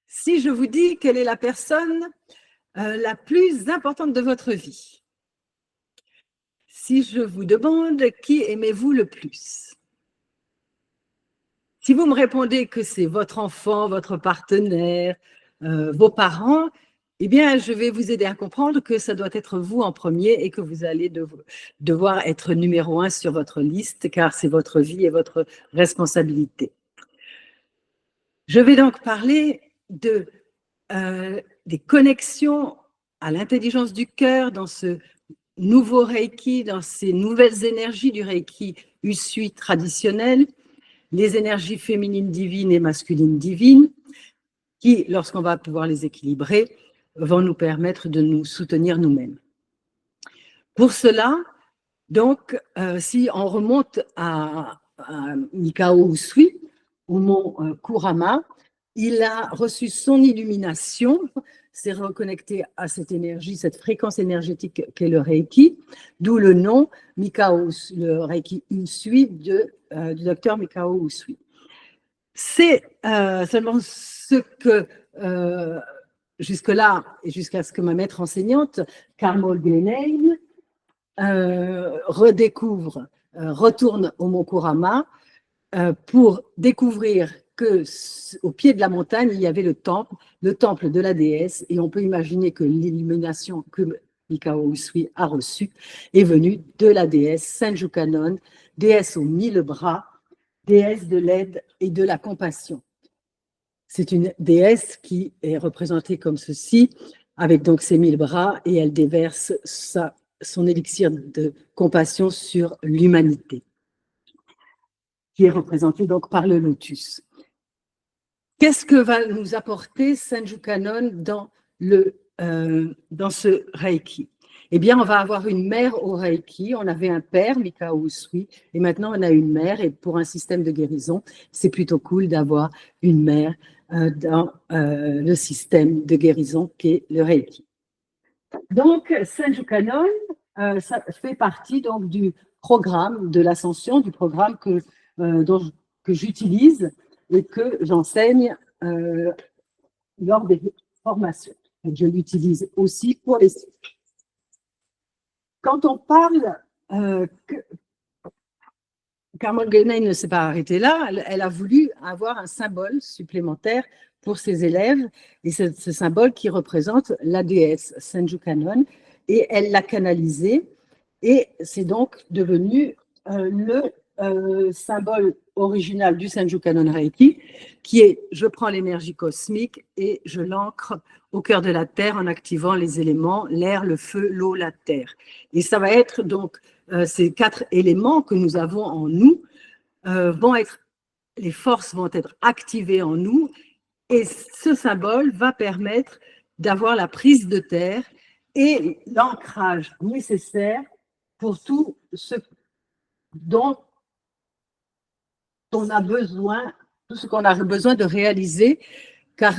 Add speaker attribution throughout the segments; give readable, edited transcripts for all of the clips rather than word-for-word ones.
Speaker 1: Si je vous dis quelle est la personne la plus importante de votre vie, si je vous demande qui aimez-vous le plus, si vous me répondez que c'est votre enfant, votre partenaire, vos parents, eh bien, je vais vous aider à comprendre que ça doit être vous en premier et que vous allez devoir être numéro 1 sur votre liste, car c'est votre vie et votre responsabilité. Je vais donc parler des connexions à l'intelligence du cœur dans ce nouveau Reiki, dans ces nouvelles énergies du Reiki Usui traditionnel, les énergies féminines divines et masculines divines, qui, lorsqu'on va pouvoir les équilibrer, vont nous permettre de nous soutenir nous-mêmes. Pour cela, donc, si on remonte à Mikao Usui, au mont Kurama, il a reçu son illumination, s'est reconnecté à cette énergie, cette fréquence énergétique qu'est le Reiki, d'où le nom Mikao, le Reiki Usui du docteur Mikao Usui. C'est seulement ce que, jusque-là, et jusqu'à ce que ma maître enseignante, Carmel Glenheim, retourne au mont Kurama pour découvrir qu'au pied de la montagne, il y avait le temple de la déesse, et on peut imaginer que l'illumination que Mikao Usui a reçue est venue de la déesse Senju Kannon, déesse aux 1000 bras, déesse de l'aide et de la compassion. C'est une déesse qui est représentée comme ceci, avec donc ses 1000 bras, et elle déverse son élixir de compassion sur l'humanité, qui est représenté donc par le lotus. Qu'est-ce que va nous apporter Senju Kannon dans ce Reiki? Eh bien, on va avoir une mère au Reiki. On avait un père, Mikao Usui, et maintenant on a une mère. Et pour un système de guérison, c'est plutôt cool d'avoir une mère dans le système de guérison qu'est le Reiki. Donc, Senju Kannon, ça fait partie donc du programme de l'ascension, du programme que j'utilise et que j'enseigne lors des formations. Et je l'utilise aussi pour les sites. Quand on parle, Carmel Glenheim ne s'est pas arrêtée là, elle a voulu avoir un symbole supplémentaire pour ses élèves, et ce symbole qui représente la déesse Senju Kannon, et elle l'a canalisé, et c'est donc devenu le symbole original du Senju Kannon Reiki, qui est « je prends l'énergie cosmique et je l'ancre au cœur de la Terre en activant les éléments, l'air, le feu, l'eau, la terre ». Et ça va être donc ces 4 éléments que nous avons en nous, les forces vont être activées en nous, et ce symbole va permettre d'avoir la prise de terre et l'ancrage nécessaire pour tout ce dont on a besoin, tout ce qu'on a besoin de réaliser, car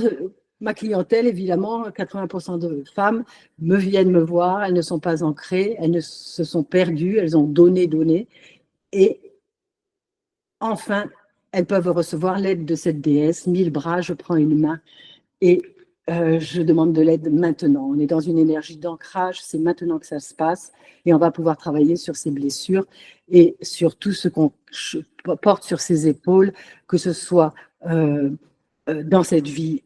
Speaker 1: ma clientèle, évidemment, 80% de femmes viennent me voir, elles ne sont pas ancrées, elles se sont perdues, elles ont donné, et enfin, elles peuvent recevoir l'aide de cette déesse, 1000 bras, je prends une main, et je demande de l'aide maintenant. On est dans une énergie d'ancrage, c'est maintenant que ça se passe, et on va pouvoir travailler sur ces blessures et sur tout ce qu'on porte sur ses épaules, que ce soit dans cette vie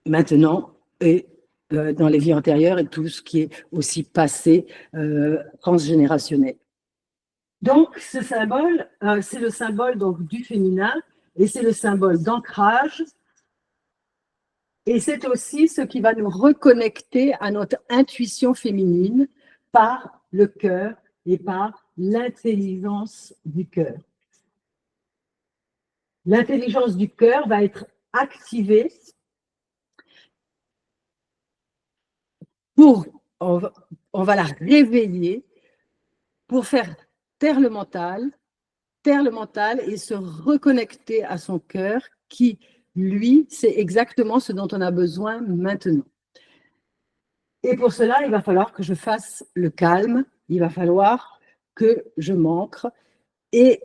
Speaker 1: maintenant et dans les vies antérieures, et tout ce qui est aussi passé transgénérationnel. Donc, ce symbole, c'est le symbole donc, du féminin, et c'est le symbole d'ancrage. Et c'est aussi ce qui va nous reconnecter à notre intuition féminine par le cœur et par l'intelligence du cœur. L'intelligence du cœur va être activée on va la réveiller pour faire taire le mental et se reconnecter à son cœur qui, lui, c'est exactement ce dont on a besoin maintenant. Et pour cela, il va falloir que je fasse le calme, il va falloir que je m'ancre. Et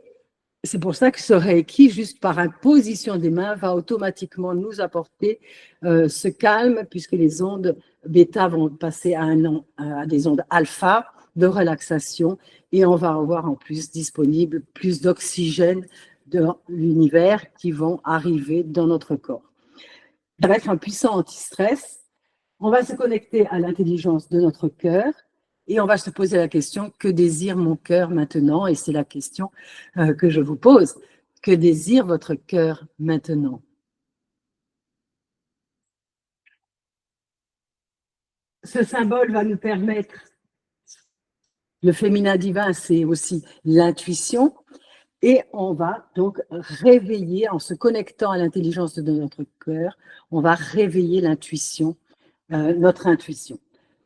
Speaker 1: c'est pour ça que ce Reiki, juste par imposition des mains, va automatiquement nous apporter ce calme, puisque les ondes bêta vont passer à des ondes alpha de relaxation, et on va avoir en plus disponible plus d'oxygène de l'univers qui vont arriver dans notre corps. Ça va être un puissant anti-stress. On va se connecter à l'intelligence de notre cœur et on va se poser la question, que désire mon cœur maintenant? Et c'est la question que je vous pose. Que désire votre cœur maintenant? Ce symbole va nous permettre, le féminin divin, c'est aussi l'intuition, et on va donc réveiller, en se connectant à l'intelligence de notre cœur, on va réveiller l'intuition, notre intuition.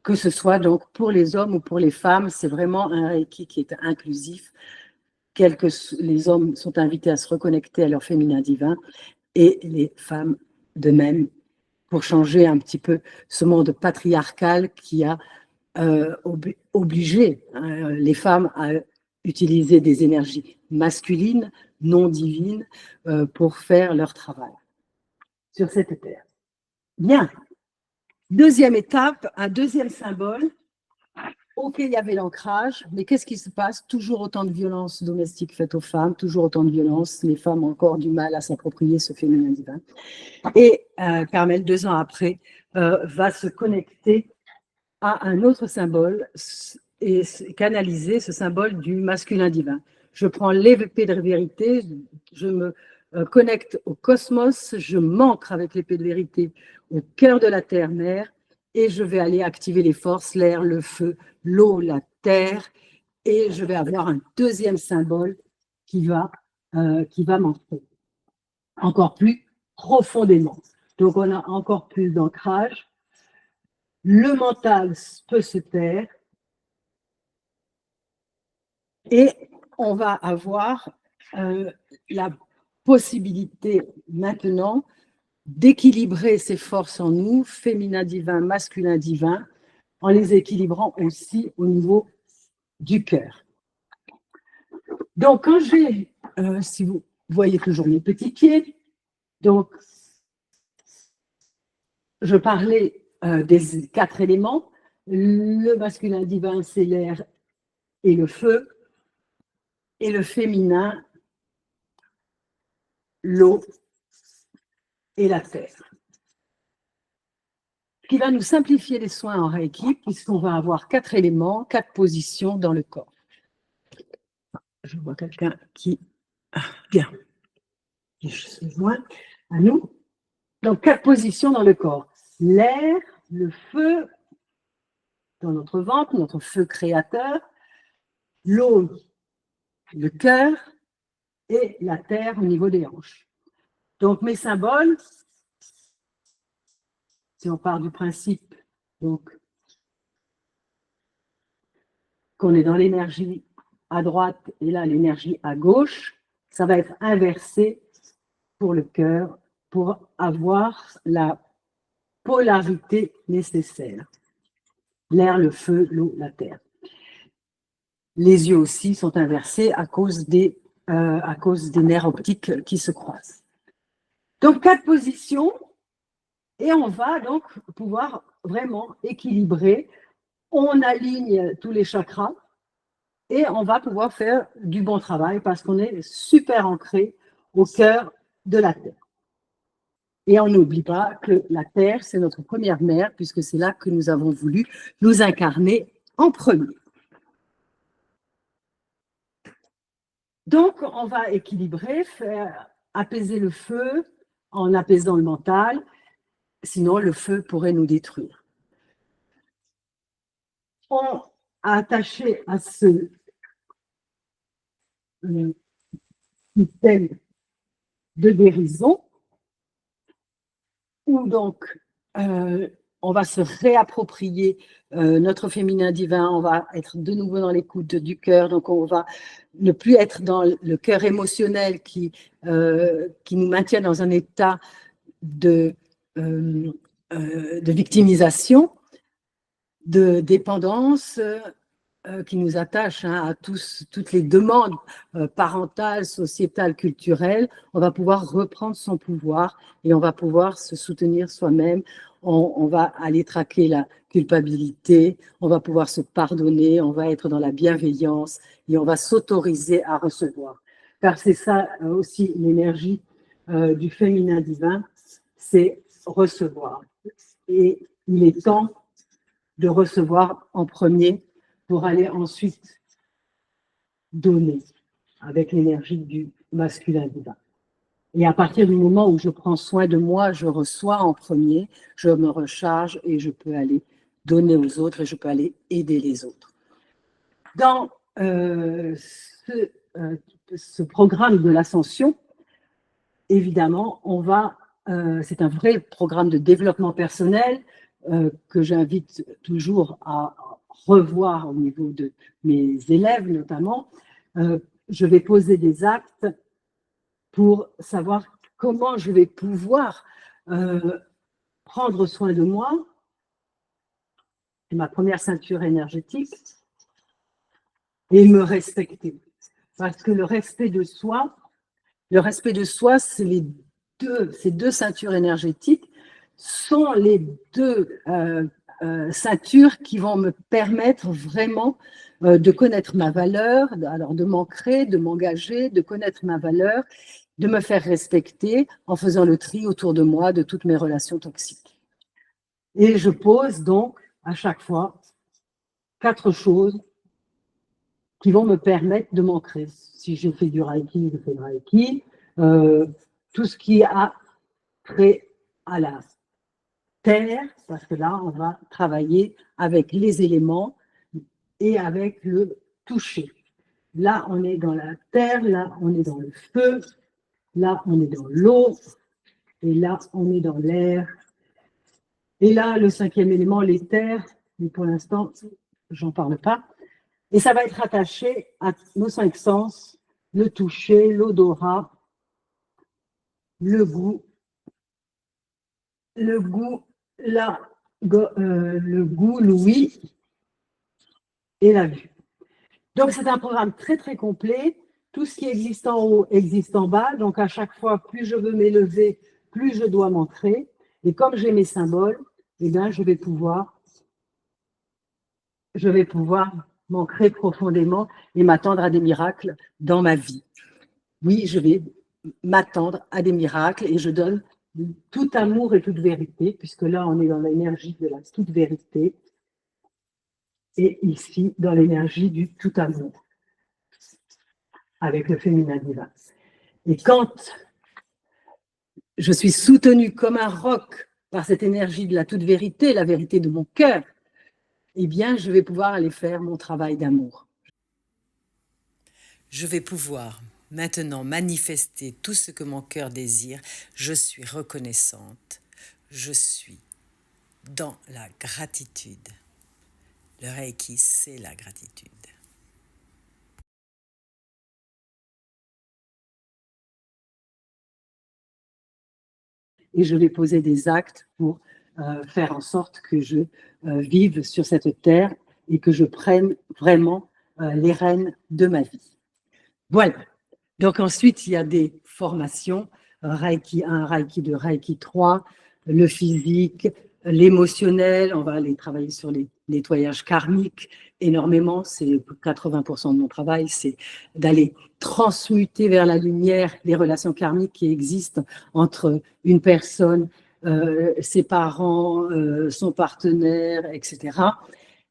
Speaker 1: Que ce soit donc pour les hommes ou pour les femmes, c'est vraiment un Reiki qui est inclusif. Les hommes sont invités à se reconnecter à leur féminin divin et les femmes de même, pour changer un petit peu ce monde patriarcal qui a obligé les femmes à utiliser des énergies masculines, non divines, pour faire leur travail sur cette terre. Bien. Deuxième étape, un deuxième symbole. Ok, il y avait l'ancrage, mais qu'est-ce qui se passe? Toujours autant de violences domestiques faites aux femmes, toujours autant de violences. Les femmes ont encore du mal à s'approprier ce féminin divin. Et Carmel, 2 ans après, va se connecter à un autre symbole et canaliser ce symbole du masculin divin. Je prends l'épée de vérité, je me connecte au cosmos, je m'ancre avec l'épée de vérité au cœur de la terre-mère et je vais aller activer les forces, l'air, le feu, l'eau, la terre, et je vais avoir un deuxième symbole qui va m'ancrer encore plus profondément. Donc on a encore plus d'ancrage. Le mental peut se taire et on va avoir la possibilité maintenant d'équilibrer ces forces en nous, féminin divin, masculin divin, en les équilibrant aussi au niveau du cœur. Donc, quand j'ai, si vous voyez toujours mes petits pieds, donc, je parlais des 4 éléments. Le masculin divin, c'est l'air et le feu, et le féminin, l'eau et la terre. Ce qui va nous simplifier les soins en Reiki, puisqu'on va avoir 4 éléments, 4 positions dans le corps. Je vois quelqu'un qui... bien. Je suis joint à nous. Donc, 4 positions dans le corps. L'air, le feu dans notre ventre, notre feu créateur, l'eau, le cœur, et la terre au niveau des hanches. Donc, mes symboles, si on part du principe donc qu'on est dans l'énergie à droite et là l'énergie à gauche, ça va être inversé pour le cœur pour avoir la polarité nécessaire. L'air, le feu, l'eau, la terre. Les yeux aussi sont inversés à cause des nerfs optiques qui se croisent. Donc, 4 positions, et on va donc pouvoir vraiment équilibrer. On aligne tous les chakras et on va pouvoir faire du bon travail parce qu'on est super ancré au cœur de la Terre. Et on n'oublie pas que la Terre, c'est notre première mère, puisque c'est là que nous avons voulu nous incarner en premier. Donc, on va équilibrer, faire apaiser le feu en apaisant le mental, sinon le feu pourrait nous détruire. On a attaché à ce système de guérison, où donc on va se réapproprier notre féminin divin, on va être de nouveau dans l'écoute du cœur, donc on va ne plus être dans le cœur émotionnel qui nous maintient dans un état de victimisation, de dépendance, qui nous attache à toutes les demandes parentales, sociétales, culturelles, on va pouvoir reprendre son pouvoir et on va pouvoir se soutenir soi-même. On va aller traquer la culpabilité, on va pouvoir se pardonner, on va être dans la bienveillance et on va s'autoriser à recevoir. Car c'est ça aussi l'énergie du féminin divin, c'est recevoir. Et il est temps de recevoir en premier pour aller ensuite donner avec l'énergie du masculin divin. Et à partir du moment où je prends soin de moi, je reçois en premier, je me recharge et je peux aller donner aux autres et je peux aller aider les autres. Dans ce programme de l'ascension, évidemment, c'est un vrai programme de développement personnel que j'invite toujours à revoir au niveau de mes élèves notamment. Je vais poser des actes pour savoir comment je vais pouvoir prendre soin de moi. C'est ma première ceinture énergétique et me respecter. Parce que le respect de soi, ces deux ceintures énergétiques sont les deux ceintures qui vont me permettre vraiment de connaître ma valeur, alors de m'ancrer, de m'engager, de connaître ma valeur, de me faire respecter en faisant le tri autour de moi de toutes mes relations toxiques. Et je pose donc à chaque fois 4 choses qui vont me permettre de m'ancrer. Si je fais du Reiki, je fais du Reiki. Tout ce qui a trait à la terre, parce que là, on va travailler avec les éléments et avec le toucher. Là, on est dans la terre, là, on est dans le feu, là, on est dans l'eau, et là, on est dans l'air. Et là, le 5e élément, les terres, mais pour l'instant, j'en parle pas. Et ça va être attaché à nos 5 sens, le toucher, l'odorat, le goût, l'ouïe et la vue. Donc, c'est un programme très, très complet. Tout ce qui existe en haut existe en bas. Donc, à chaque fois, plus je veux m'élever, plus je dois m'ancrer. Et comme j'ai mes symboles, eh bien, je vais pouvoir m'ancrer profondément et m'attendre à des miracles dans ma vie. Oui, je vais m'attendre à des miracles et je donne tout amour et toute vérité, puisque là, on est dans l'énergie de la toute vérité et ici, dans l'énergie du tout amour, avec le féminin divin. Et quand je suis soutenue comme un roc par cette énergie de la toute vérité, la vérité de mon cœur, eh bien, je vais pouvoir aller faire mon travail d'amour.
Speaker 2: Je vais pouvoir maintenant manifester tout ce que mon cœur désire. Je suis reconnaissante. Je suis dans la gratitude. Le Reiki, c'est la gratitude.
Speaker 1: Et je vais poser des actes pour faire en sorte que je vive sur cette terre et que je prenne vraiment les rênes de ma vie. Voilà. Donc ensuite, il y a des formations, Reiki 1, Reiki 2, Reiki 3, le physique, l'émotionnel, on va aller travailler sur les nettoyages karmiques énormément, c'est 80% de mon travail, c'est d'aller transmuter vers la lumière les relations karmiques qui existent entre une personne, ses parents, son partenaire, etc.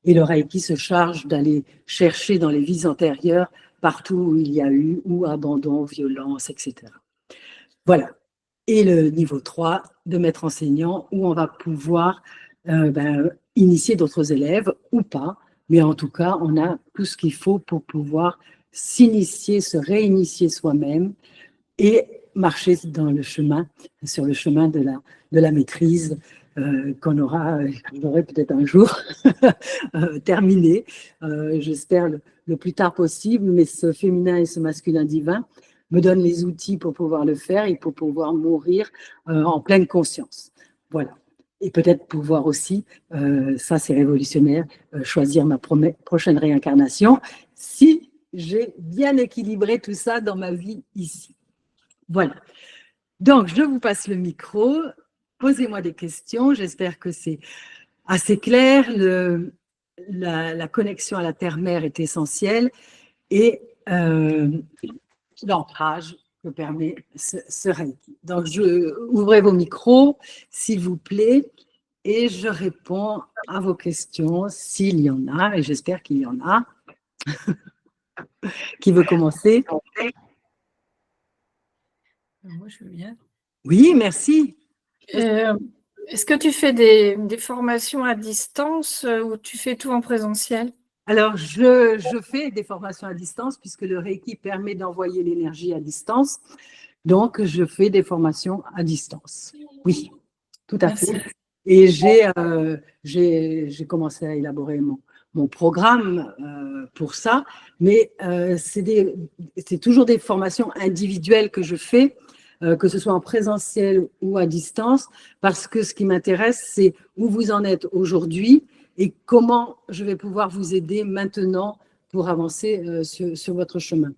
Speaker 1: Et le Reiki se charge d'aller chercher dans les vies antérieures partout où il y a eu ou abandon, violence, etc. Voilà. Et le niveau 3 de maître enseignant où on va pouvoir initier d'autres élèves ou pas, mais en tout cas, on a tout ce qu'il faut pour pouvoir s'initier, se réinitier soi-même et marcher dans le chemin, sur le chemin de la maîtrise qu'on j'aurai peut-être un jour terminé, j'espère le plus tard possible, mais ce féminin et ce masculin divin me donnent les outils pour pouvoir le faire et pour pouvoir mourir en pleine conscience. Voilà. et peut-être pouvoir aussi, ça c'est révolutionnaire, choisir ma prochaine réincarnation si j'ai bien équilibré tout ça dans ma vie ici. Voilà. Donc, je vous passe le micro. Posez-moi des questions. J'espère que c'est assez clair. La connexion à la terre-mère est essentielle et l'ancrage que permet ce Reiki. Donc, ouvrez vos micros, s'il vous plaît, et je réponds à vos questions s'il y en a, et j'espère qu'il y en a. Qui veut commencer?
Speaker 3: Moi, je veux bien.
Speaker 1: Oui, merci.
Speaker 3: Est-ce que tu fais des formations à distance ou tu fais tout en présentiel?
Speaker 1: Alors, je fais des formations à distance puisque le Reiki permet d'envoyer l'énergie à distance. Donc, je fais des formations à distance. Oui, tout à
Speaker 3: Merci.
Speaker 1: fait. Et j'ai commencé à élaborer mon programme pour ça, mais c'est toujours des formations individuelles que je fais, que ce soit en présentiel ou à distance, parce que ce qui m'intéresse, c'est où vous en êtes aujourd'hui et comment je vais pouvoir vous aider maintenant pour avancer sur votre chemin.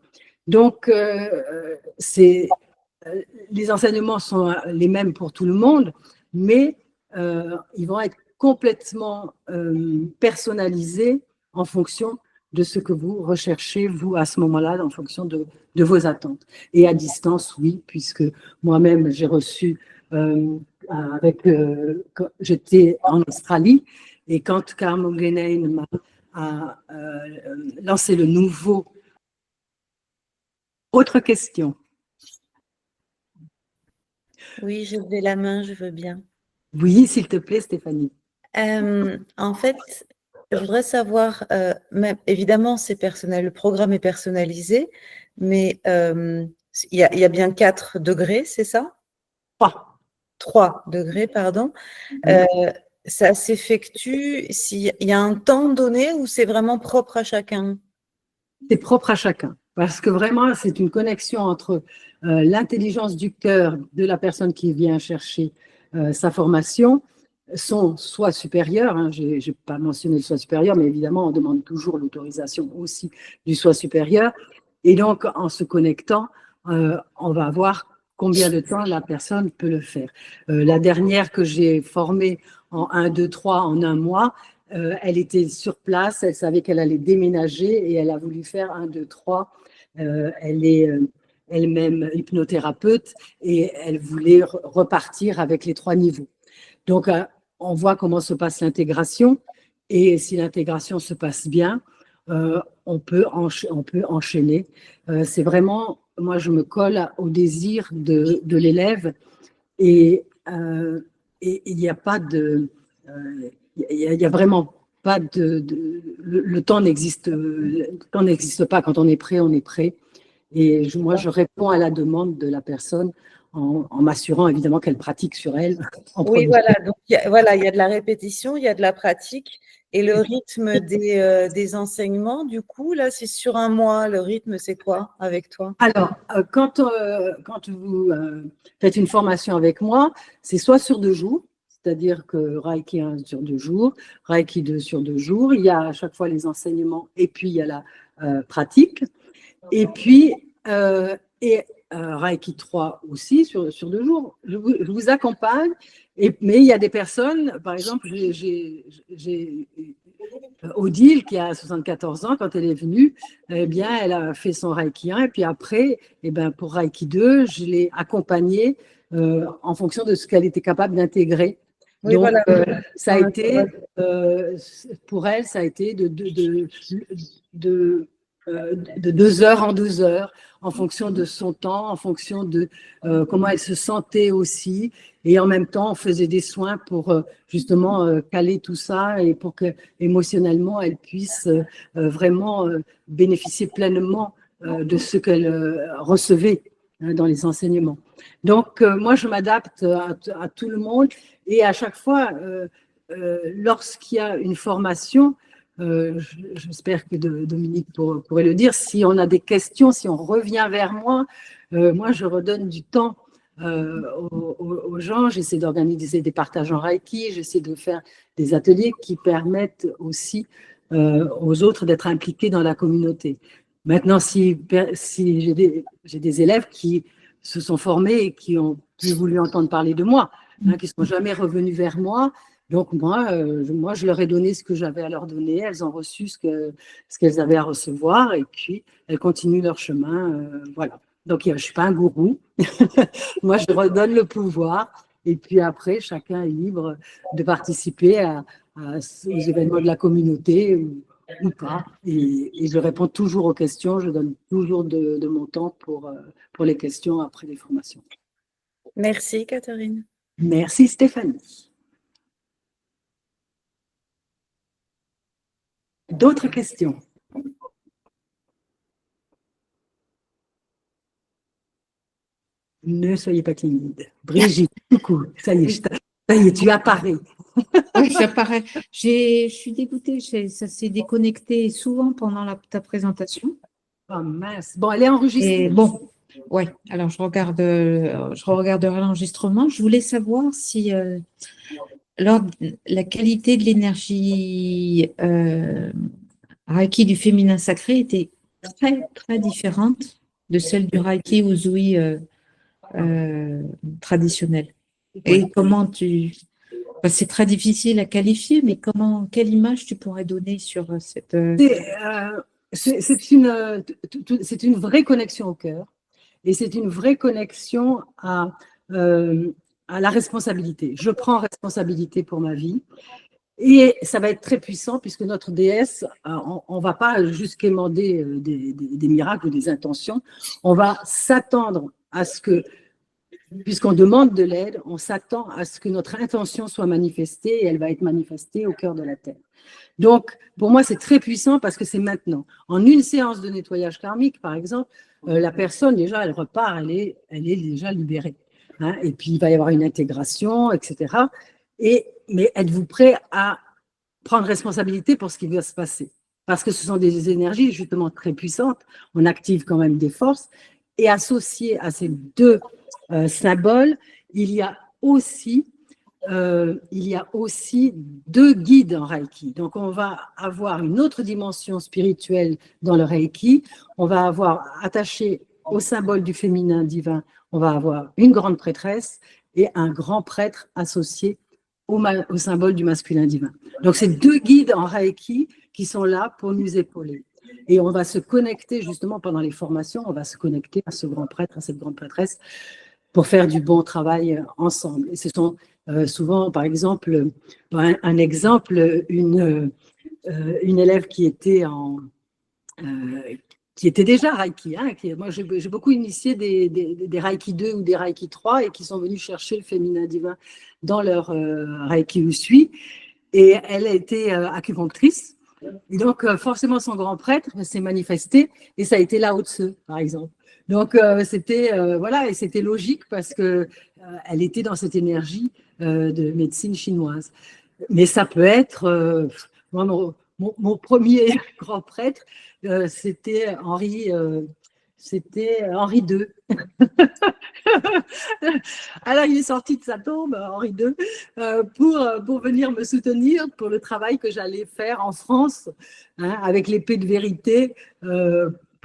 Speaker 1: Donc, les enseignements sont les mêmes pour tout le monde, mais ils vont être complètement personnalisés en fonction de ce que vous recherchez, vous, à ce moment-là, en fonction de vos attentes. Et à distance, oui, puisque moi-même, j'ai reçu, j'étais en Australie, et quand Carmo Genein a lancé le nouveau... Autre question?
Speaker 4: Oui, je levais la main, je veux bien.
Speaker 1: Oui, s'il te plaît, Stéphanie.
Speaker 4: En fait, je voudrais savoir, évidemment, c'est personnel, le programme est personnalisé, mais il y a bien 4 degrés, c'est ça?
Speaker 1: 3.
Speaker 4: 3 degrés, pardon. Ça s'effectue s'il y a un temps donné ou c'est vraiment propre à chacun?
Speaker 1: C'est propre à chacun, parce que vraiment, c'est une connexion entre l'intelligence du cœur de la personne qui vient chercher sa formation, son soi supérieur, hein, je n'ai pas mentionné le soi supérieur, mais évidemment, on demande toujours l'autorisation aussi du soi supérieur. Et donc, en se connectant, on va voir combien de temps la personne peut le faire. La dernière que j'ai formée en 1, 2, 3, en un mois, elle était sur place, elle savait qu'elle allait déménager et elle a voulu faire 1, 2, 3. Elle est elle-même hypnothérapeute et elle voulait repartir avec les 3 niveaux. Donc, on voit comment se passe l'intégration et si l'intégration se passe bien, on peut enchaîner. C'est vraiment, moi, je me colle au désir de l'élève et il n'y a pas de... il y a vraiment pas le temps n'existe pas. Quand on est prêt, on est prêt. Et moi, je réponds à la demande de la personne en m'assurant évidemment qu'elle pratique sur elle.
Speaker 4: Oui, voilà. Donc, il y a de la répétition, il y a de la pratique. Et le rythme des enseignements, du coup, là, c'est sur un mois. Le rythme, c'est quoi avec toi?
Speaker 1: Alors, quand vous faites une formation avec moi, c'est soit sur 2 jours, c'est-à-dire que Reiki 1 sur 2 jours, Reiki 2 sur 2 jours. Il y a à chaque fois les enseignements et puis il y a la pratique. Et puis, Reiki 3 aussi sur 2 jours. Je vous accompagne, mais il y a des personnes, par exemple, j'ai Odile qui a 74 ans, quand elle est venue, eh bien, elle a fait son Reiki 1 et puis après, eh bien, pour Reiki 2, je l'ai accompagnée en fonction de ce qu'elle était capable d'intégrer.
Speaker 4: Oui,
Speaker 1: donc,
Speaker 4: voilà.
Speaker 1: ça a été, pour elle, ça a été de 2 heures en 2 heures, en fonction de son temps, en fonction de comment elle se sentait aussi. Et en même temps, on faisait des soins pour justement caler tout ça et pour que émotionnellement, elle puisse vraiment bénéficier pleinement de ce qu'elle recevait dans les enseignements. Donc, moi, je m'adapte à tout le monde et à chaque fois, lorsqu'il y a une formation, j'espère que Dominique pourrait le dire, si on a des questions, si on revient vers moi, moi je redonne du temps aux gens, j'essaie d'organiser des partages en Reiki, j'essaie de faire des ateliers qui permettent aussi aux autres d'être impliqués dans la communauté. Maintenant, si j'ai des élèves qui se sont formés et qui ont plus voulu entendre parler de moi, qui ne sont jamais revenus vers moi, donc moi, je leur ai donné ce que j'avais à leur donner, elles ont reçu ce qu'elles avaient à recevoir, et puis elles continuent leur chemin, voilà. Donc, je ne suis pas un gourou. Moi, je redonne le pouvoir. Et puis après, chacun est libre de participer aux événements de la communauté ou pas. Et je réponds toujours aux questions. Je donne toujours de mon temps pour les questions après les formations.
Speaker 4: Merci, Catherine.
Speaker 1: Merci, Stéphanie. D'autres questions? Ne soyez pas timide. Brigitte, coucou. Ça y est, tu apparais.
Speaker 5: Oui, j'apparais. Je suis dégoûtée, ça s'est déconnecté souvent pendant ta présentation.
Speaker 1: Oh mince. Bon, elle est enregistrée.
Speaker 5: Et bon, ouais, alors je regarderai l'enregistrement. Je voulais savoir si la qualité de l'énergie Reiki du féminin sacré était très, très différente de celle du Reiki Usui traditionnel. Et comment c'est très difficile à qualifier, mais quelle image tu pourrais donner sur cette…
Speaker 1: C'est une vraie connexion au cœur et c'est une vraie connexion à la responsabilité. Je prends responsabilité pour ma vie et ça va être très puissant puisque notre déesse, on ne va pas juste quémander des miracles ou des intentions, on va s'attendre à ce que, puisqu'on demande de l'aide, on s'attend à ce que notre intention soit manifestée et elle va être manifestée au cœur de la Terre. Donc, pour moi, c'est très puissant parce que c'est maintenant. En une séance de nettoyage karmique, par exemple, la personne, déjà, elle repart, elle est déjà libérée. Hein, et puis, il va y avoir une intégration, etc. Mais êtes-vous prêt à prendre responsabilité pour ce qui va se passer? Parce que ce sont des énergies justement très puissantes. On active quand même des forces. Et associé à ces deux symboles, il y a aussi deux guides en Reiki. Donc, on va avoir une autre dimension spirituelle dans le Reiki. On va avoir attaché au symbole du féminin divin, on va avoir une grande prêtresse et un grand prêtre associé au symbole du masculin divin. Donc, c'est deux guides en Reiki qui sont là pour nous épauler. Et on va se connecter justement pendant les formations, on va se connecter à ce grand prêtre, à cette grande prêtresse pour faire du bon travail ensemble. Et ce sont souvent, par exemple, un exemple, une élève qui était déjà Reiki. Hein, moi, j'ai beaucoup initié des Reiki 2 ou des Reiki 3 et qui sont venus chercher le féminin divin dans leur Reiki Usui. Et elle a été acupunctrice. Et donc, forcément, son grand prêtre s'est manifesté et ça a été Lao Tse, par exemple. Donc, c'était voilà, et c'était logique parce que elle était dans cette énergie de médecine chinoise. Mais ça peut être, moi, mon premier grand prêtre, c'était Henri II. Alors, il est sorti de sa tombe, Henri II, pour venir me soutenir pour le travail que j'allais faire en France, hein, avec l'épée de vérité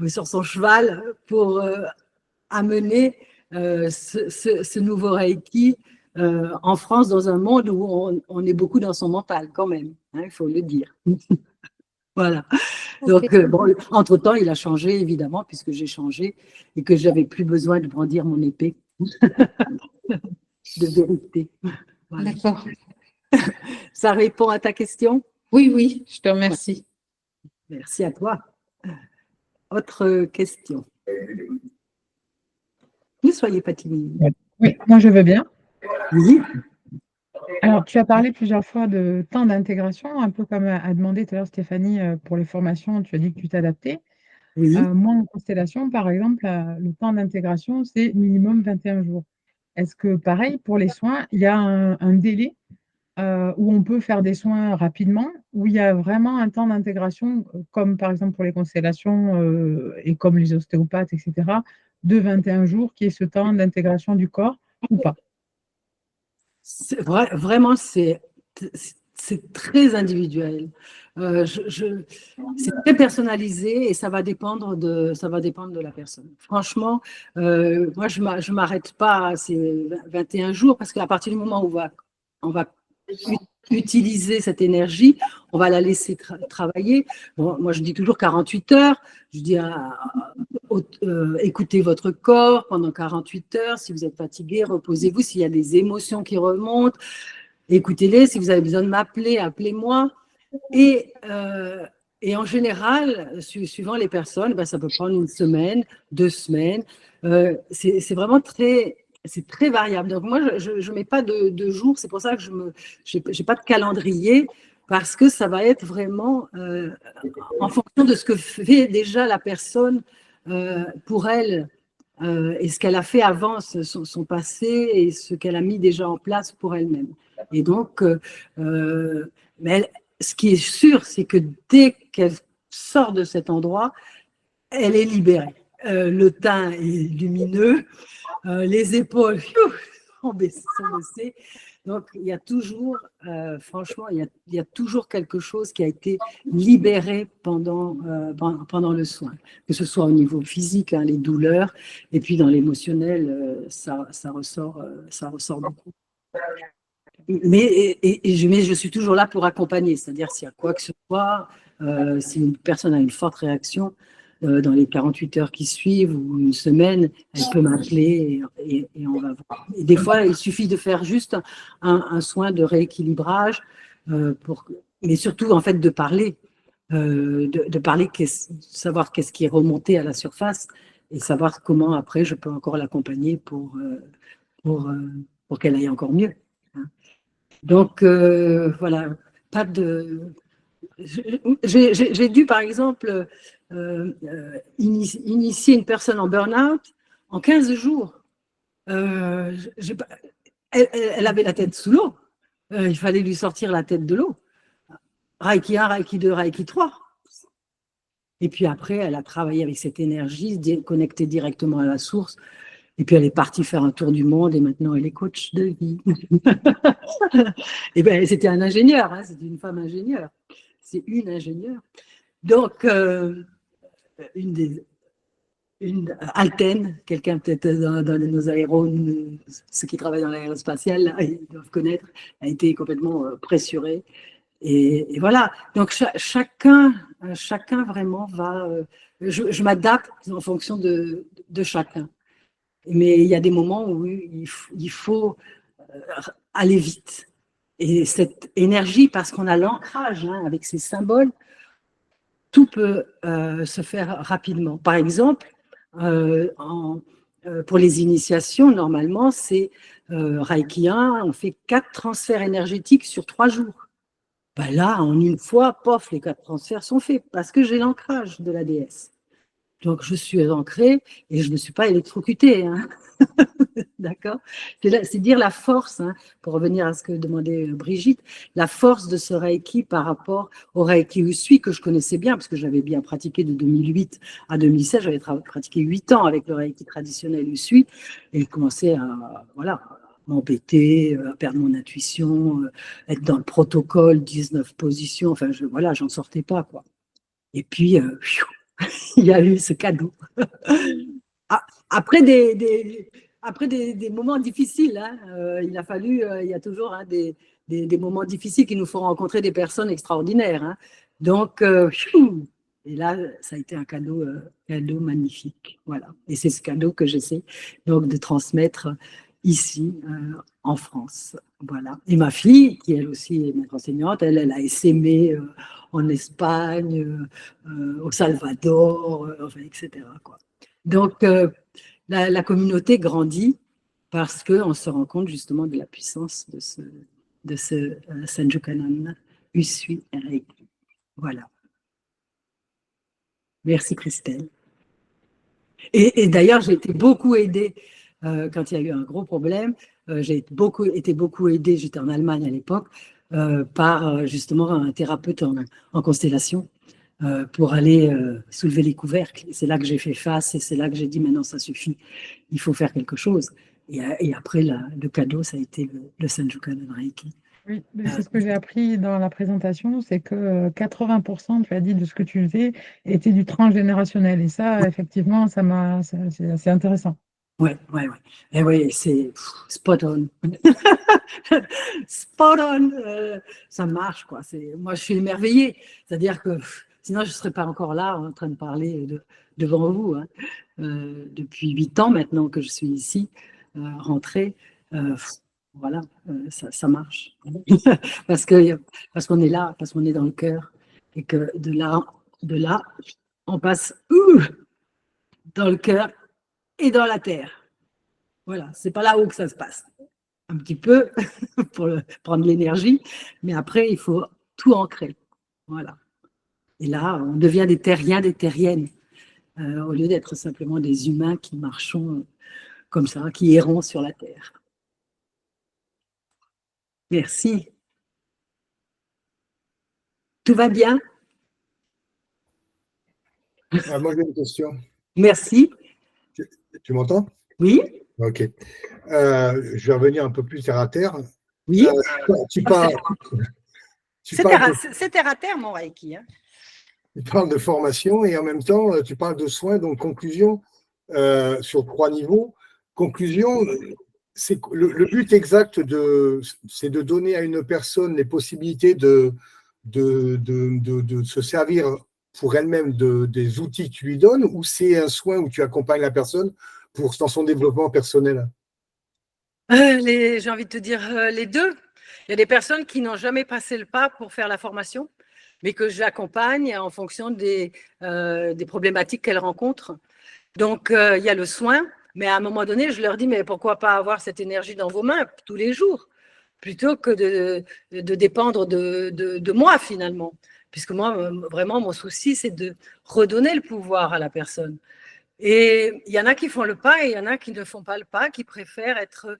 Speaker 1: sur son cheval, pour amener ce nouveau Reiki en France, dans un monde où on est beaucoup dans son mental quand même, hein, il faut le dire. Voilà. Donc, bon, entre-temps, il a changé, évidemment, puisque j'ai changé et que je n'avais plus besoin de brandir mon épée de vérité. Voilà.
Speaker 5: D'accord.
Speaker 1: Ça répond à ta question?
Speaker 5: Oui, je te remercie.
Speaker 1: Merci à toi. Autre question? Ne soyez pas timide.
Speaker 6: Oui, moi je veux bien.
Speaker 1: Oui.
Speaker 6: Alors, tu as parlé plusieurs fois de temps d'intégration, un peu comme a demandé tout à l'heure Stéphanie pour les formations, tu as dit que tu t'adaptais.
Speaker 1: Oui.
Speaker 6: Moi, en constellation, par exemple, le temps d'intégration, c'est minimum 21 jours. Est-ce que, pareil, pour les soins, il y a un délai où on peut faire des soins rapidement, où il y a vraiment un temps d'intégration, comme par exemple pour les constellations et comme les ostéopathes, etc., de 21 jours, qui est ce temps d'intégration du corps ou pas?
Speaker 1: Vraiment, c'est très individuel. C'est très personnalisé et ça va dépendre de la personne. Franchement, moi, je m'arrête pas à ces 21 jours parce qu'à partir du moment où on va utiliser cette énergie, on va la laisser travailler. Bon, moi, je dis toujours 48 heures. Je dis écoutez votre corps pendant 48 heures. Si vous êtes fatigué, reposez-vous. S'il y a des émotions qui remontent, écoutez-les. Si vous avez besoin de m'appeler, appelez-moi. Et en général, suivant les personnes, ben, ça peut prendre 1 semaine, 2 semaines. C'est vraiment c'est très variable. Donc moi, je ne mets pas de jours. C'est pour ça que je n'ai pas de calendrier parce que ça va être vraiment en fonction de ce que fait déjà la personne pour elle et ce qu'elle a fait avant, son passé et ce qu'elle a mis déjà en place pour elle-même. Et donc, mais ce qui est sûr, c'est que dès qu'elle sort de cet endroit, elle est libérée. Le teint est lumineux, les épaules sont baissées. Donc, il y a toujours, franchement, il y a toujours quelque chose qui a été libéré pendant le soin, que ce soit au niveau physique, hein, les douleurs, et puis dans l'émotionnel, ça ressort beaucoup. Mais je suis toujours là pour accompagner, c'est-à-dire s'il y a quoi que ce soit, si une personne a une forte réaction dans les 48 heures qui suivent ou 1 semaine, elle peut m'appeler et on va voir. Et des fois, il suffit de faire juste un soin de rééquilibrage, mais surtout en fait de parler, savoir qu'est-ce qui est remonté à la surface et savoir comment après je peux encore l'accompagner pour qu'elle aille encore mieux. Donc, voilà, pas de... J'ai dû, par exemple, initier une personne en burn-out en 15 jours. Elle avait la tête sous l'eau. Il fallait lui sortir la tête de l'eau. Reiki 1, Reiki 2, Reiki 3. Et puis après, elle a travaillé avec cette énergie, connectée directement à la source. Et puis elle est partie faire un tour du monde et maintenant elle est coach de vie. Et ben c'était un ingénieur, hein, c'était une femme ingénieure. C'est une ingénieure. Donc une Alten, quelqu'un peut-être dans nos ceux qui travaillent dans l'aérospatial, là, ils doivent connaître, a été complètement pressurée. Et voilà. Donc chacun vraiment va. Je m'adapte en fonction de chacun. Mais il y a des moments où il faut aller vite. Et cette énergie, parce qu'on a l'ancrage hein, avec ces symboles, tout peut se faire rapidement. Par exemple, pour les initiations, normalement, c'est Reiki 1, on fait 4 transferts énergétiques sur 3 jours. Ben là, en une fois, pof, les 4 transferts sont faits parce que j'ai l'ancrage de la déesse. Donc, je suis ancrée et je ne me suis pas électrocutée. Hein. D'accord ? C'est dire la force, hein, pour revenir à ce que demandait Brigitte, la force de ce Reiki par rapport au Reiki Usui que je connaissais bien, parce que j'avais bien pratiqué de 2008 à 2016. J'avais pratiqué 8 ans avec le Reiki traditionnel Usui et je commençais à m'embêter, à perdre mon intuition, être dans le protocole, 19 positions. Enfin, j'en sortais pas, quoi. Et puis, il y a eu ce cadeau. Après des moments difficiles, hein, il a fallu, il y a toujours hein, des moments difficiles qui nous font rencontrer des personnes extraordinaires. Hein. Donc, et là, ça a été un cadeau magnifique. Voilà. Et c'est ce cadeau que j'essaie donc de transmettre ici, en France. Voilà. Et ma fille, qui elle aussi est maître enseignante, elle a essaimé en Espagne, au Salvador, enfin, etc. Quoi. Donc, la communauté grandit parce qu'on se rend compte justement de la puissance de ce Sanjukanan Usui Reiki. Voilà. Merci Christelle. Et d'ailleurs, j'ai été beaucoup aidée quand il y a eu un gros problème. J'ai été beaucoup aidée, j'étais en Allemagne à l'époque, par justement un thérapeute en constellation pour aller soulever les couvercles. C'est là que j'ai fait face et c'est là que j'ai dit maintenant ça suffit, il faut faire quelque chose. Et après, le cadeau, ça a été le Senjukan Reiki.
Speaker 6: Oui, mais c'est ce que j'ai appris dans la présentation, c'est que 80%, tu as dit, de ce que tu faisais était du transgénérationnel. Et ça, effectivement, c'est assez intéressant.
Speaker 1: Ouais. Et oui, c'est spot on. Spot on. Ça marche, quoi. Moi, je suis émerveillée. C'est-à-dire que sinon, je ne serais pas encore là en train de parler devant vous. Hein. Depuis 8 ans maintenant que je suis ici, rentrée. Voilà, ça marche. parce qu'on est là, parce qu'on est dans le cœur. Et que de là, on passe dans le cœur et dans la terre. Voilà, c'est pas là-haut que ça se passe. Un petit peu pour prendre l'énergie, mais après, il faut tout ancrer. Voilà. Et là, on devient des terriens, des terriennes, au lieu d'être simplement des humains qui marchons comme ça, qui errons sur la terre. Merci. Tout va bien?
Speaker 7: Moi, j'ai une question.
Speaker 1: Merci.
Speaker 7: Tu m'entends?
Speaker 1: Oui?
Speaker 7: Ok. Je vais revenir un peu plus terre à terre.
Speaker 1: Oui?
Speaker 7: Tu parles
Speaker 1: C'est terre à terre, mon Reiki. Hein.
Speaker 7: tu parles de formation et en même temps, tu parles de soins. Donc, conclusion sur 3 niveaux. Conclusion, c'est le but exact c'est de donner à une personne les possibilités de se servir pour elle-même des outils que tu lui donnes, ou c'est un soin où tu accompagnes la personne dans son développement personnel?
Speaker 1: J'ai envie de te dire les deux. Il y a des personnes qui n'ont jamais passé le pas pour faire la formation, mais que j'accompagne en fonction des problématiques qu'elles rencontrent. Donc, il y a le soin, mais à un moment donné, je leur dis, mais pourquoi pas avoir cette énergie dans vos mains tous les jours, plutôt que de dépendre de moi, finalement. Puisque moi, vraiment, mon souci, c'est de redonner le pouvoir à la personne. Et il y en a qui font le pas et il y en a qui ne font pas le pas, qui préfèrent être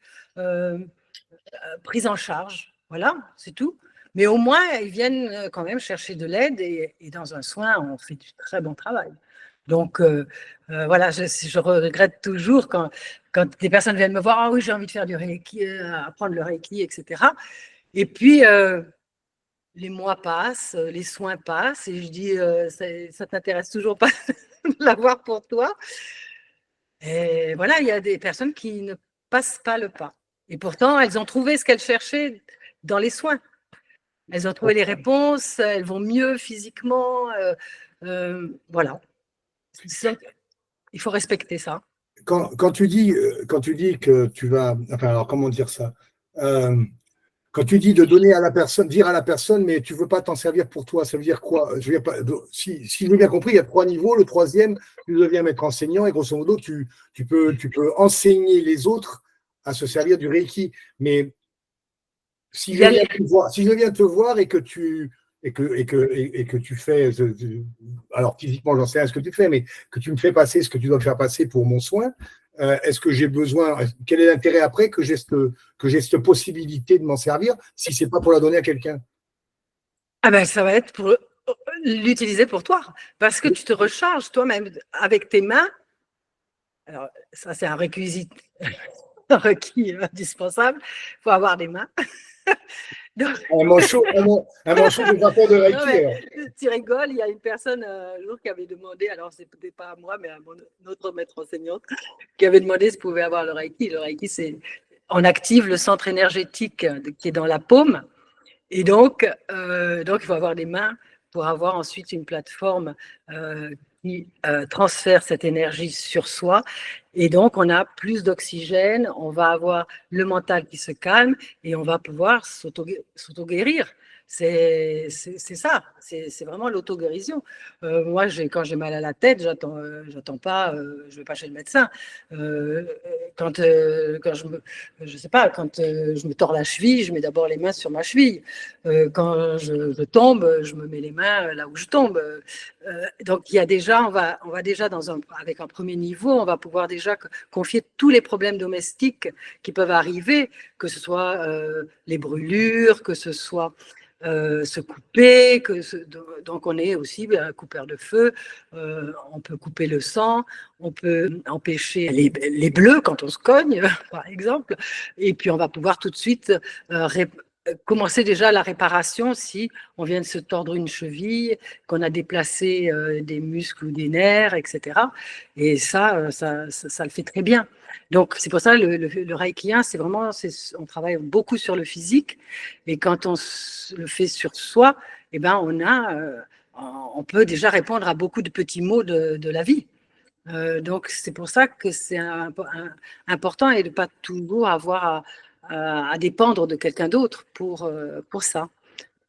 Speaker 1: pris en charge. Voilà, c'est tout. Mais au moins, ils viennent quand même chercher de l'aide et dans un soin, on fait du très bon travail. Donc, voilà, je regrette toujours quand des personnes viennent me voir, ah oui, j'ai envie de faire du Reiki, apprendre le Reiki, etc. Et puis, les mois passent, les soins passent, et je dis, ça t'intéresse toujours pas de l'avoir pour toi? Et voilà, il y a des personnes qui ne passent pas le pas. Et pourtant, elles ont trouvé ce qu'elles cherchaient dans les soins. Elles ont trouvé les réponses, elles vont mieux physiquement. Voilà. Il faut respecter ça.
Speaker 7: Quand tu dis que tu vas, enfin, alors comment dire ça? Quand tu dis de donner à la personne, dire à la personne, mais tu ne veux pas t'en servir pour toi, ça veut dire quoi? Si j'ai bien compris, il y a 3 niveaux. Le 3e, tu deviens maître enseignant et grosso modo, tu peux enseigner les autres à se servir du Reiki. Mais si je viens te voir et que tu fais, alors physiquement, j'en sais rien ce que tu fais, mais que tu me fais passer ce que tu dois me faire passer pour mon soin, est-ce que j'ai besoin, quel est l'intérêt après que j'ai cette possibilité de m'en servir si ce n'est pas pour la donner à quelqu'un?
Speaker 1: Ah ben, ça va être pour l'utiliser pour toi, parce que tu te recharges toi-même avec tes mains. Alors, ça, c'est un requis indispensable. Il faut avoir des mains. Donc,
Speaker 7: un manchot de rapport de Reiki.
Speaker 1: Tu rigoles, il y a une personne un jour qui avait demandé, alors ce n'était pas à moi, mais à notre maître enseignante, qui avait demandé si pouvait avoir le Reiki. Le Reiki, on active le centre énergétique qui est dans la paume. Et donc, il faut avoir des mains pour avoir ensuite une plateforme qui transfère cette énergie sur soi. Et donc, on a plus d'oxygène, on va avoir le mental qui se calme et on va pouvoir s'auto-guérir. C'est ça, c'est vraiment l'auto-guérison. Moi, quand j'ai mal à la tête, j'attends pas, je vais pas chez le médecin. Quand je sais pas, quand je me tords la cheville, je mets d'abord les mains sur ma cheville. Quand je tombe, je me mets les mains là où je tombe. Donc, il y a déjà, on va déjà avec un premier niveau, on va pouvoir déjà confier tous les problèmes domestiques qui peuvent arriver, que ce soit les brûlures, que ce soit se couper, donc on est aussi un coupeur de feu, on peut couper le sang, on peut empêcher les bleus quand on se cogne, par exemple, et puis on va pouvoir tout de suite commencer déjà la réparation si on vient de se tordre une cheville, qu'on a déplacé des muscles ou des nerfs, etc. Et ça le fait très bien. Donc, c'est pour ça le Reikien, c'est vraiment, on travaille beaucoup sur le physique, et quand on le fait sur soi, eh ben, on peut déjà répondre à beaucoup de petits mots de la vie. Donc, c'est pour ça que c'est important et de ne pas toujours avoir à dépendre de quelqu'un d'autre pour ça.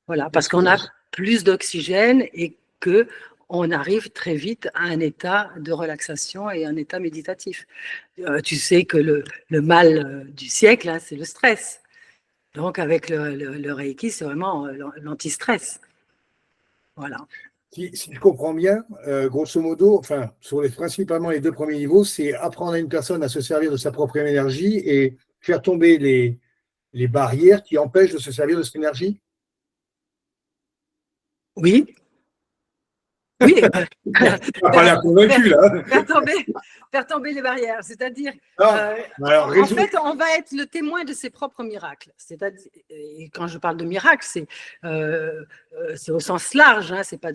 Speaker 1: Voilà, parce qu'on a plus d'oxygène et que on arrive très vite à un état de relaxation et un état méditatif. Tu sais que le mal du siècle, hein, c'est le stress. Donc, avec le Reiki, c'est vraiment l'anti-stress. Voilà.
Speaker 7: Si je comprends bien, grosso modo, enfin, principalement les 2 premiers niveaux, c'est apprendre à une personne à se servir de sa propre énergie et faire tomber les barrières qui empêchent de se servir de cette énergie.
Speaker 1: Oui. Oui,
Speaker 7: pas l'air convaincu, là.
Speaker 1: Faire tomber les barrières, c'est-à-dire,
Speaker 7: en
Speaker 1: fait, on va être le témoin de ses propres miracles. Et quand je parle de miracles, c'est au sens large, hein, c'est pas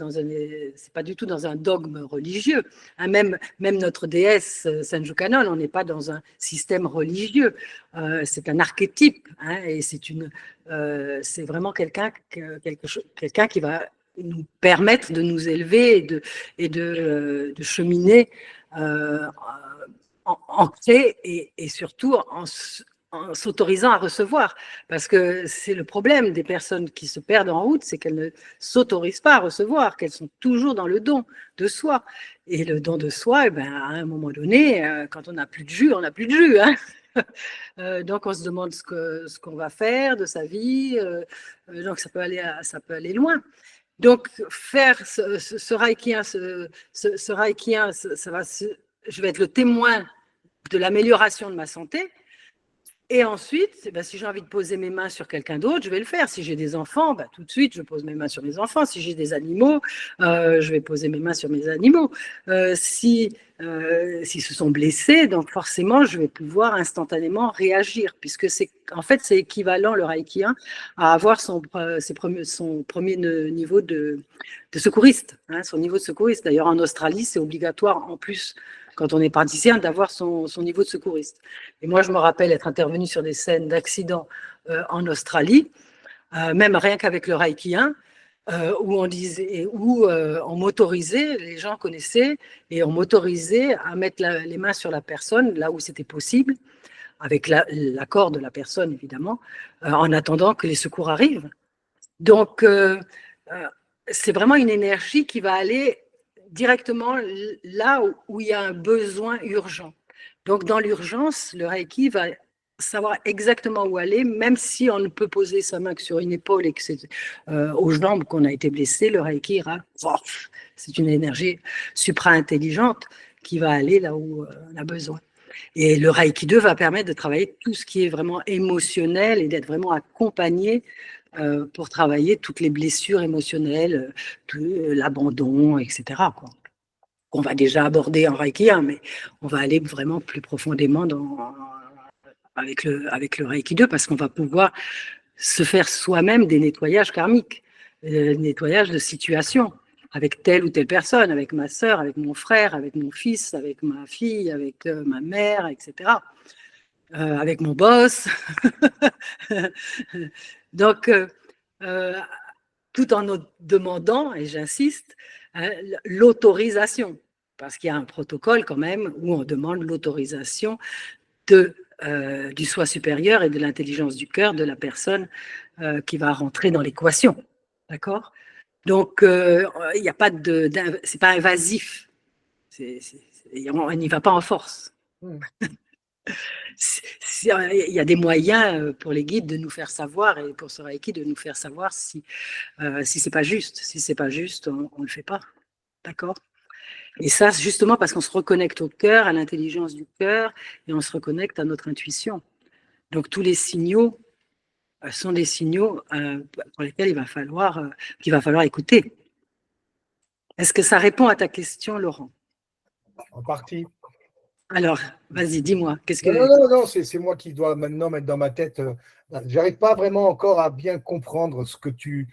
Speaker 1: du tout dans un dogme religieux. Hein, même notre déesse Senju-Kanon, on n'est pas dans un système religieux. C'est un archétype, hein, et c'est vraiment quelqu'un qui va nous permettre de nous élever et de cheminer ancré et surtout en s'autorisant à recevoir. Parce que c'est le problème des personnes qui se perdent en route, c'est qu'elles ne s'autorisent pas à recevoir, qu'elles sont toujours dans le don de soi. Et le don de soi, eh ben, à un moment donné, quand on n'a plus de jus, on n'a plus de jus. Hein. Donc on se demande ce qu'on va faire de sa vie. Donc ça peut aller loin. Donc, faire ce Reikien, ce Reikien, je vais être le témoin de l'amélioration de ma santé. Et ensuite, si j'ai envie de poser mes mains sur quelqu'un d'autre, je vais le faire. Si j'ai des enfants, tout de suite, je pose mes mains sur mes enfants. Si j'ai des animaux, je vais poser mes mains sur mes animaux. S'ils se sont blessés, donc forcément, je vais pouvoir instantanément réagir, puisque c'est équivalent, le Reikien, à avoir son premier niveau de secouriste, hein, son niveau de secouriste. D'ailleurs, en Australie, c'est obligatoire, en plus, quand on est praticien, d'avoir son niveau de secouriste. Et moi, je me rappelle être intervenue sur des scènes d'accidents en Australie, même rien qu'avec le Reikien, où on m'autorisait, les gens connaissaient, et on m'autorisait à mettre les mains sur la personne, là où c'était possible, avec l'accord de la personne, évidemment, en attendant que les secours arrivent. Donc, c'est vraiment une énergie qui va aller directement là où il y a un besoin urgent. Donc, dans l'urgence, le Reiki va savoir exactement où aller, même si on ne peut poser sa main que sur une épaule et que c'est aux jambes qu'on a été blessé, le Reiki ira, c'est une énergie supra-intelligente qui va aller là où on a besoin. Et le Reiki 2 va permettre de travailler tout ce qui est vraiment émotionnel et d'être vraiment accompagné pour travailler toutes les blessures émotionnelles, l'abandon, etc. quoi. On va déjà aborder en Reiki 1, mais on va aller vraiment plus profondément avec le Reiki 2 parce qu'on va pouvoir se faire soi-même des nettoyages karmiques, nettoyages de situations avec telle ou telle personne, avec ma sœur, avec mon frère, avec mon fils, avec ma fille, avec ma mère, etc. Avec mon boss. Donc, tout en nous demandant, et j'insiste, l'autorisation, parce qu'il y a un protocole quand même où on demande l'autorisation du soi supérieur et de l'intelligence du cœur de la personne qui va rentrer dans l'équation. D'accord ? Donc, il n'y a pas c'est pas invasif. On n'y va pas en force. Il y a des moyens pour les guides de nous faire savoir et pour ce Reiki de nous faire savoir si c'est pas juste. Si c'est pas juste, on le fait pas. D'accord ? Et ça, justement parce qu'on se reconnecte au cœur, à l'intelligence du cœur, et on se reconnecte à notre intuition. Donc tous les signaux sont des signaux pour lesquels qu'il va falloir écouter. Est-ce que ça répond à ta question, Laurent?
Speaker 7: En partie.
Speaker 1: Alors, vas-y, dis-moi.
Speaker 7: Non, c'est moi qui dois maintenant mettre dans ma tête. J'arrive pas vraiment encore à bien comprendre ce que tu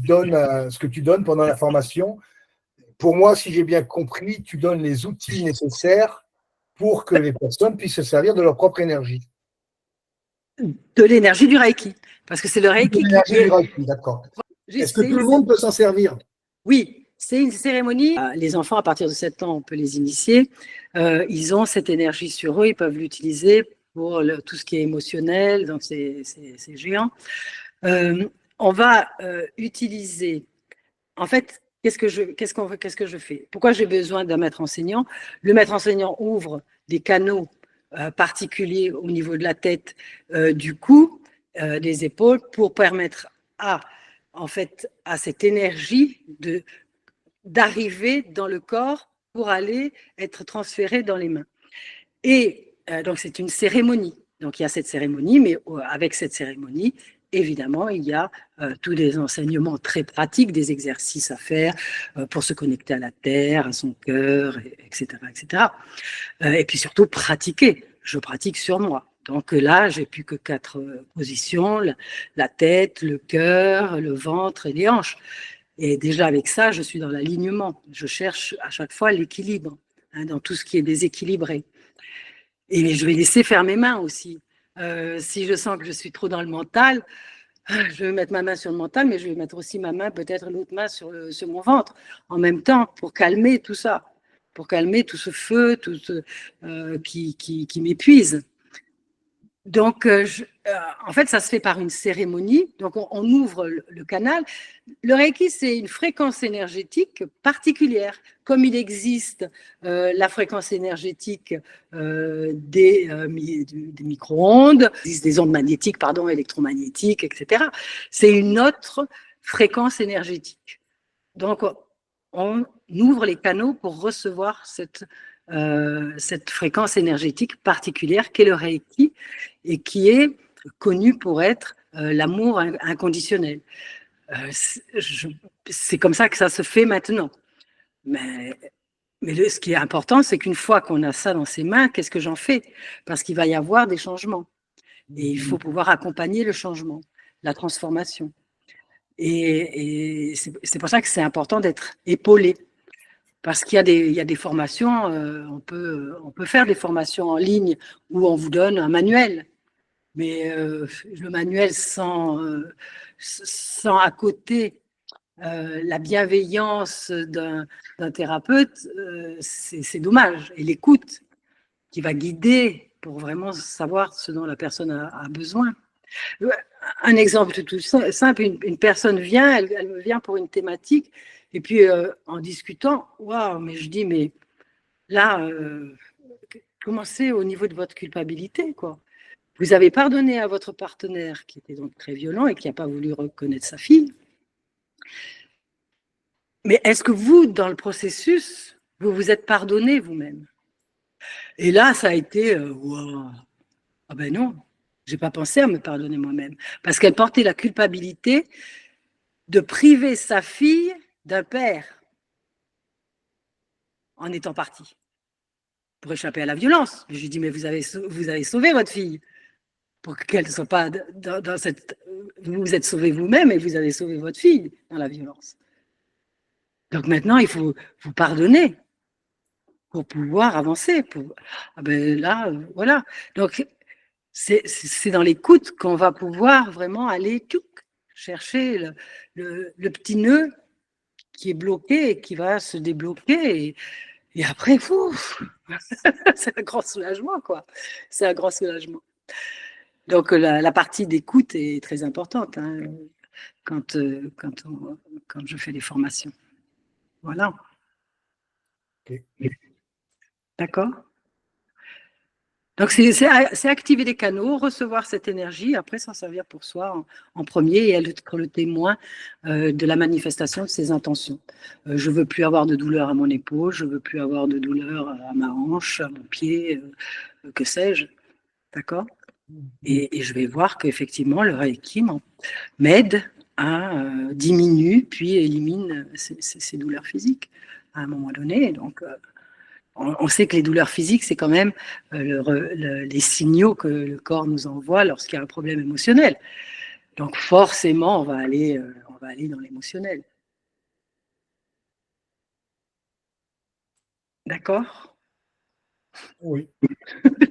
Speaker 7: donnes pendant la formation. Pour moi, si j'ai bien compris, tu donnes les outils nécessaires pour que les personnes puissent se servir de leur propre énergie.
Speaker 1: De l'énergie du Reiki. Parce que c'est le Reiki
Speaker 7: L'énergie du Reiki, d'accord. Est-ce que tout le monde peut s'en servir?
Speaker 1: Oui, c'est une cérémonie. Les enfants, à partir de 7 ans, on peut les initier. Ils ont cette énergie sur eux, ils peuvent l'utiliser pour tout ce qui est émotionnel, donc c'est géant. On va utiliser, en fait, qu'est-ce que je fais? Pourquoi j'ai besoin d'un maître enseignant? Le maître enseignant ouvre des canaux particuliers au niveau de la tête, du cou, des épaules, pour permettre à cette énergie d'arriver dans le corps pour aller être transférée dans les mains. Et donc, c'est une cérémonie. Donc, il y a cette cérémonie, mais avec cette cérémonie, évidemment, il y a tous des enseignements très pratiques, des exercices à faire pour se connecter à la terre, à son cœur, etc., etc. Et puis surtout, pratiquer. Je pratique sur moi. Donc là, j'ai plus que 4 positions, la tête, le cœur, le ventre et les hanches. Et déjà avec ça, je suis dans l'alignement. Je cherche à chaque fois l'équilibre, dans tout ce qui est déséquilibré. Et je vais laisser faire mes mains aussi. Si je sens que je suis trop dans le mental, je vais mettre ma main sur le mental, mais je vais mettre aussi ma main, peut-être l'autre main sur mon ventre, en même temps, pour calmer tout ça, pour calmer tout ce feu, tout ce qui m'épuise. Donc, en fait, ça se fait par une cérémonie. Donc, on ouvre le canal. Le Reiki, c'est une fréquence énergétique particulière. Comme il existe la fréquence énergétique des micro-ondes, des ondes magnétiques, électromagnétiques, etc. C'est une autre fréquence énergétique. Donc, on ouvre les canaux pour recevoir cette fréquence énergétique particulière qu'est le Reiki et qui est connue pour être l'amour inconditionnel. C'est comme ça que ça se fait maintenant. Mais ce qui est important, c'est qu'une fois qu'on a ça dans ses mains, qu'est-ce que j'en fais? Parce qu'il va y avoir des changements. Et il faut pouvoir accompagner le changement, la transformation. Et c'est pour ça que c'est important d'être épaulé. Parce qu'il y a des formations, on peut faire des formations en ligne où on vous donne un manuel. Mais le manuel sans à côté la bienveillance d'un thérapeute, c'est dommage. Et l'écoute qui va guider pour vraiment savoir ce dont la personne a besoin. Un exemple tout simple, une personne vient, elle me vient pour une thématique, et puis en discutant, waouh, mais je dis, mais là, commencez au niveau de votre culpabilité, quoi. Vous avez pardonné à votre partenaire qui était donc très violent et qui n'a pas voulu reconnaître sa fille. Mais est-ce que vous, dans le processus, vous vous êtes pardonné vous-même? Et là, ça a été, waouh, ah ben non. Je n'ai pas pensé à me pardonner moi-même, parce qu'elle portait la culpabilité de priver sa fille d'un père en étant partie pour échapper à la violence. Je lui dis, mais vous avez sauvé votre fille pour qu'elle ne soit pas dans cette... Vous vous êtes sauvé vous-même et vous avez sauvé votre fille dans la violence. Donc maintenant, il faut vous pardonner pour pouvoir avancer. Ah ben là, voilà. Donc, c'est dans l'écoute qu'on va pouvoir vraiment aller chercher le petit nœud qui est bloqué et qui va se débloquer. Et après, c'est un grand soulagement, quoi. C'est un grand soulagement. Donc, la partie d'écoute est très importante quand je fais des formations. Voilà.
Speaker 7: Okay.
Speaker 1: D'accord? Donc, c'est activer les canaux, recevoir cette énergie, après s'en servir pour soi en premier et être le témoin de la manifestation de ses intentions. Je ne veux plus avoir de douleur à mon épaule, je ne veux plus avoir de douleur à ma hanche, à mon pied, que sais-je. D'accord? Et je vais voir qu'effectivement, le Reiki m'aide à diminuer puis élimine ces douleurs physiques à un moment donné. Donc, on sait que les douleurs physiques, c'est quand même les signaux que le corps nous envoie lorsqu'il y a un problème émotionnel. Donc, forcément, on va aller dans l'émotionnel. D'accord?
Speaker 7: Oui.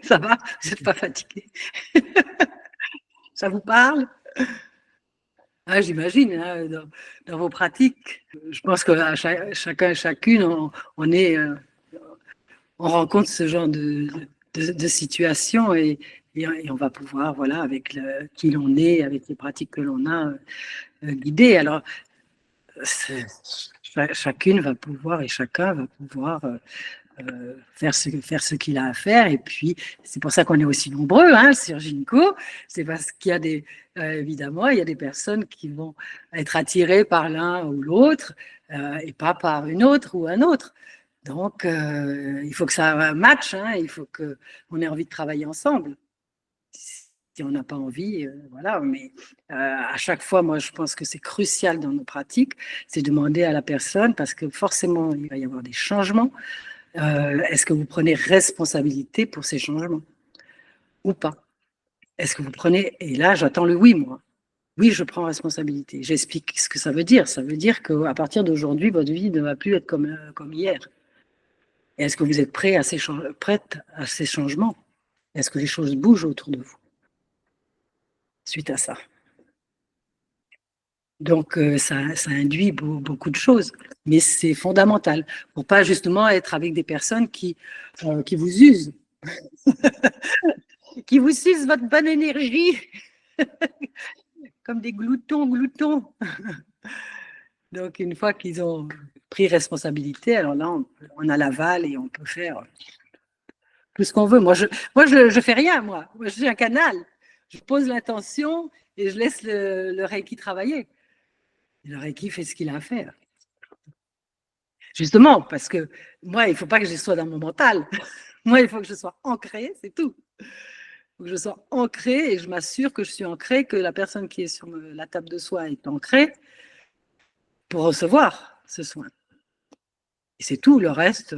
Speaker 1: Ça va? Vous n'êtes pas fatigué? Ça vous parle? Ah, j'imagine, hein, dans vos pratiques. Je pense que chacun et chacune, on rencontre ce genre de situation et on va pouvoir, voilà, avec qui l'on est, avec les pratiques que l'on a, guider. Alors, chacune va pouvoir et chacun va pouvoir faire ce qu'il a à faire. Et puis, c'est pour ça qu'on est aussi nombreux sur Ginkgo. C'est parce qu'il y a évidemment, il y a des personnes qui vont être attirées par l'un ou l'autre et pas par une autre ou un autre. Donc, il faut que ça matche, il faut qu'on ait envie de travailler ensemble. Si on n'a pas envie, voilà. Mais à chaque fois, moi, je pense que c'est crucial dans nos pratiques, c'est demander à la personne, parce que forcément, il va y avoir des changements. Est-ce que vous prenez responsabilité pour ces changements ou pas? Est-ce que vous prenez, et là j'attends le oui, moi. Oui, je prends responsabilité. J'explique ce que ça veut dire. Ça veut dire qu'à partir d'aujourd'hui, votre vie ne va plus être comme hier. Et est-ce que vous êtes prête à ces changements? Est-ce que les choses bougent autour de vous suite à ça? Donc, ça induit beaucoup de choses, mais c'est fondamental pour pas justement être avec des personnes qui vous usent, qui vous sucent votre bonne énergie, comme des gloutons. Donc, une fois qu'ils ont pris responsabilité, alors là, on a l'aval et on peut faire tout ce qu'on veut. Moi, je fais rien, moi. Moi, je suis un canal. Je pose l'intention et je laisse le Reiki travailler. Et le Reiki fait ce qu'il a à faire. Justement, parce que moi, il ne faut pas que je sois dans mon mental. Moi, il faut que je sois ancrée, c'est tout. Il faut que je sois ancrée et je m'assure que je suis ancrée, que la personne qui est sur la table de soin est ancrée pour recevoir ce soin. Et c'est tout. Le reste,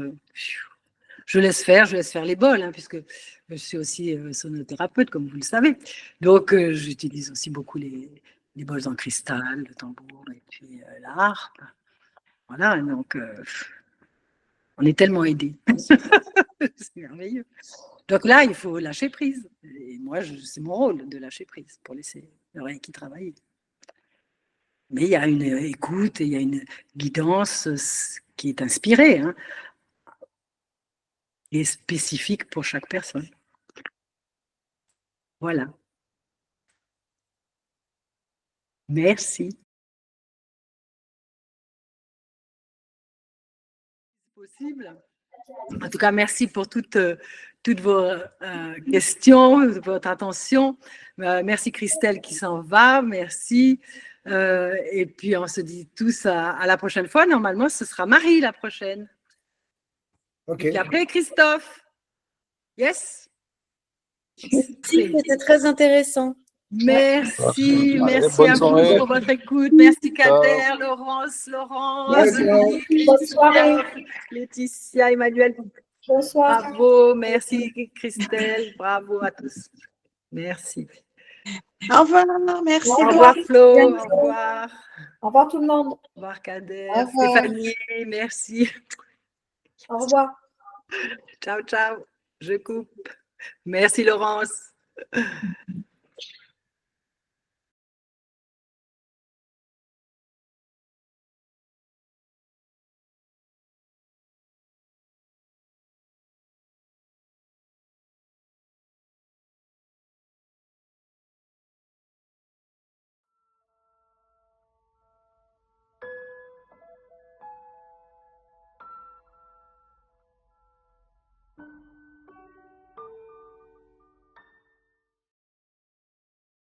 Speaker 1: je laisse faire les bols, puisque je suis aussi sonothérapeute, comme vous le savez. Donc, j'utilise aussi beaucoup les bols en cristal, le tambour et puis la harpe. Voilà, donc on est tellement aidés. C'est merveilleux. Donc là, il faut lâcher prise. Et moi, c'est mon rôle de lâcher prise pour laisser le Reiki travailler. Mais il y a une écoute et il y a une guidance qui est inspirée et spécifique pour chaque personne. Voilà. Merci. Possible. En tout cas, merci pour toutes vos questions, votre attention. Merci Christelle qui s'en va. Merci. Et puis, on se dit tous à la prochaine fois. Normalement, ce sera Marie la prochaine.
Speaker 7: OK.
Speaker 1: Et puis après, Christophe. Yes.
Speaker 4: Merci, c'était très intéressant.
Speaker 1: Merci
Speaker 8: Bonne
Speaker 1: à
Speaker 8: soirée.
Speaker 1: vous pour votre écoute. Merci Kader, Laurence,
Speaker 3: Bonsoir.
Speaker 1: Laetitia, Emmanuel.
Speaker 3: Bonsoir.
Speaker 1: Bravo, merci Christelle, bravo à tous. Merci.
Speaker 9: Au revoir, merci.
Speaker 1: Au revoir Flo, au revoir.
Speaker 3: Au revoir tout le monde.
Speaker 1: Au revoir Kader,
Speaker 9: Au revoir.
Speaker 1: Stéphanie, merci.
Speaker 3: Au revoir.
Speaker 1: Ciao, ciao. Je coupe. Merci Laurence.